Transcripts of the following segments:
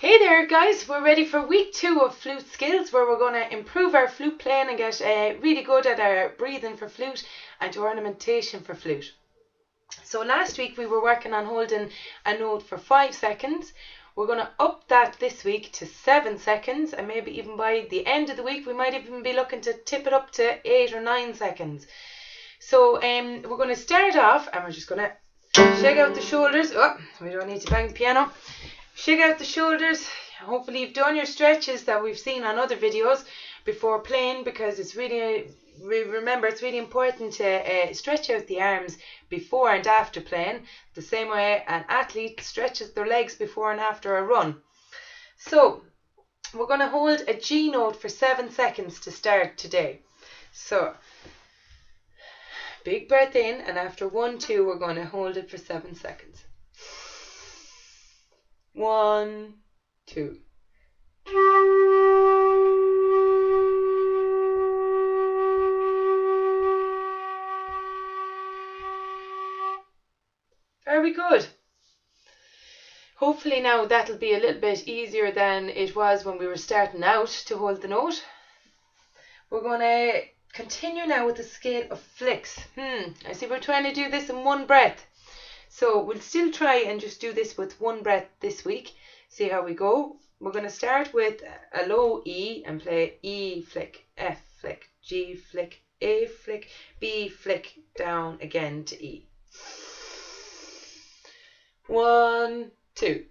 Hey there guys, we're ready for week 2 of flute skills, where we're going to improve our flute playing and get really good at our breathing for flute and ornamentation for flute. So last week we were working on holding a note for 5 seconds. We're going to up that this week to 7 seconds, and maybe even by the end of the week we might even be looking to tip it up to 8 or 9 seconds. So we're going to start off and we're just going to shake out the shoulders. Oh, we don't need to bang the piano. Shake out the shoulders. Hopefully you've done your stretches that we've seen on other videos before playing, because it's really, remember, it's really important to stretch out the arms before and after playing, the same way an athlete stretches their legs before and after a run. So we're going to hold a G note for 7 seconds to start today. So big breath in, and after 1, 2 we're going to hold it for 7 seconds. 1, 2. Very good. Hopefully now that'll be a little bit easier than it was when we were starting out to hold the note. We're going to continue now with the scale of flicks. I see we're trying to do this in one breath. So we'll still try and just do this with one breath this week. See how we go. We're going to start with a low E and play E flick, F flick, G flick, A flick, B flick, down again to E. 1, 2.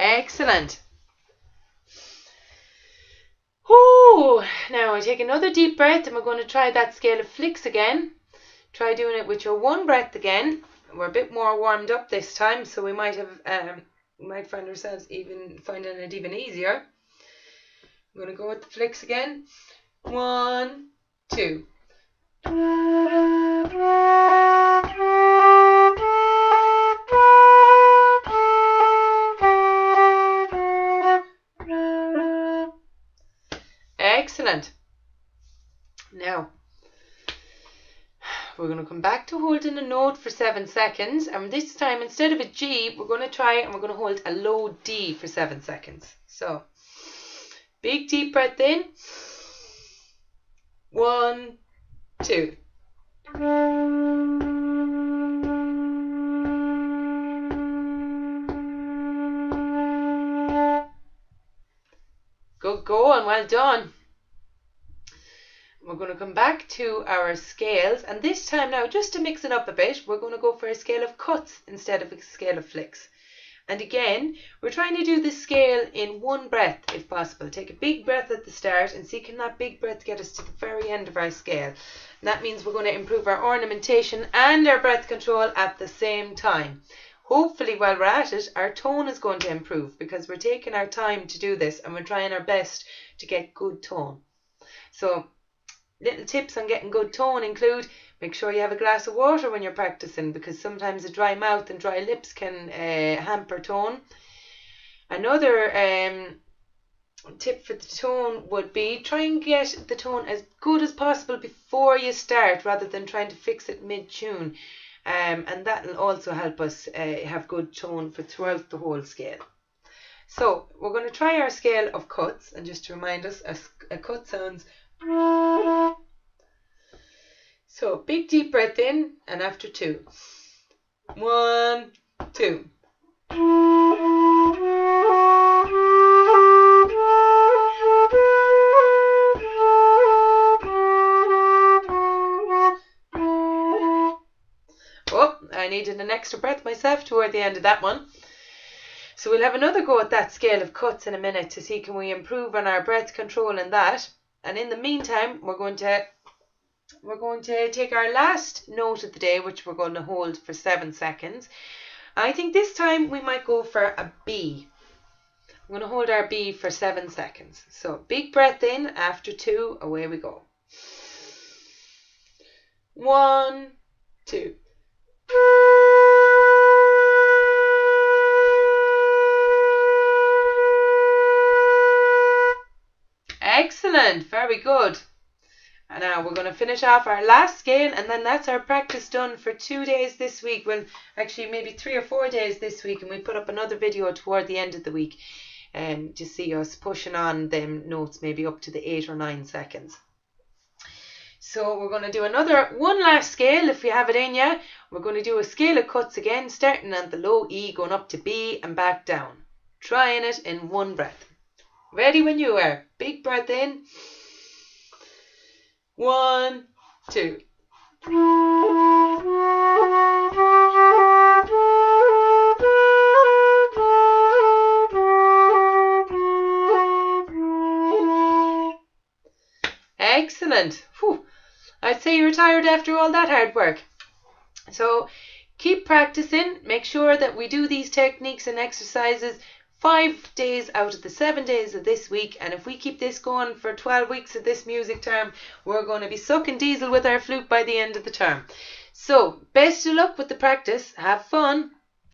Excellent. Now I take another deep breath and we're going to try that scale of flicks again. Try doing it with your one breath again. We're a bit more warmed up this time, so we might have might find ourselves finding it even easier. I'm going to go with the flicks again. 1, 2. Excellent. Now we're going to come back to holding a note for 7 seconds, and this time instead of a G we're going to try and we're going to hold a low D for 7 seconds. So big deep breath in. 1, 2. Good going, well done. We're going to come back to our scales, and this time now, just to mix it up a bit, we're going to go for a scale of cuts instead of a scale of flicks. And again, we're trying to do this scale in one breath if possible. Take a big breath at the start and see can that big breath get us to the very end of our scale. And that means we're going to improve our ornamentation and our breath control at the same time. Hopefully while we're at it, our tone is going to improve, because we're taking our time to do this and we're trying our best to get good tone. So little tips on getting good tone include: make sure you have a glass of water when you're practicing, because sometimes a dry mouth and dry lips can hamper tone. Another tip for the tone would be try and get the tone as good as possible before you start, rather than trying to fix it mid-tune. And that will also help us have good tone for throughout the whole scale. So we're going to try our scale of cuts, and just to remind us, a cut sounds. So big deep breath in, and after 2. 1, 2. Oh, I needed an extra breath myself toward the end of that one. So we'll have another go at that scale of cuts in a minute to see can we improve on our breath control in that. And in the meantime, we're going to take our last note of the day, which we're going to hold for 7 seconds. I think this time we might go for a B. I'm going to hold our B for 7 seconds. So big breath in, after 2, away we go. 1, 2. Excellent, very good. good. And now we're going to finish off our last scale, and then that's our practice done for 2 days this week. Well, actually maybe 3 or 4 days this week, and we put up another video toward the end of the week to see us pushing on them notes maybe up to the 8 or 9 seconds. So we're going to do one last scale if we have it in yet. We're going to do a scale of cuts again, starting at the low E, going up to B and back down. Trying it in one breath. Ready when you are. Big breath in. 1, 2. Excellent. Whew. I'd say you're tired after all that hard work. So keep practicing. Make sure that we do these techniques and exercises 5 days out of the 7 days of this week, and if we keep this going for 12 weeks of this music term, we're going to be sucking diesel with our flute by the end of the term. So best of luck with the practice. Have fun.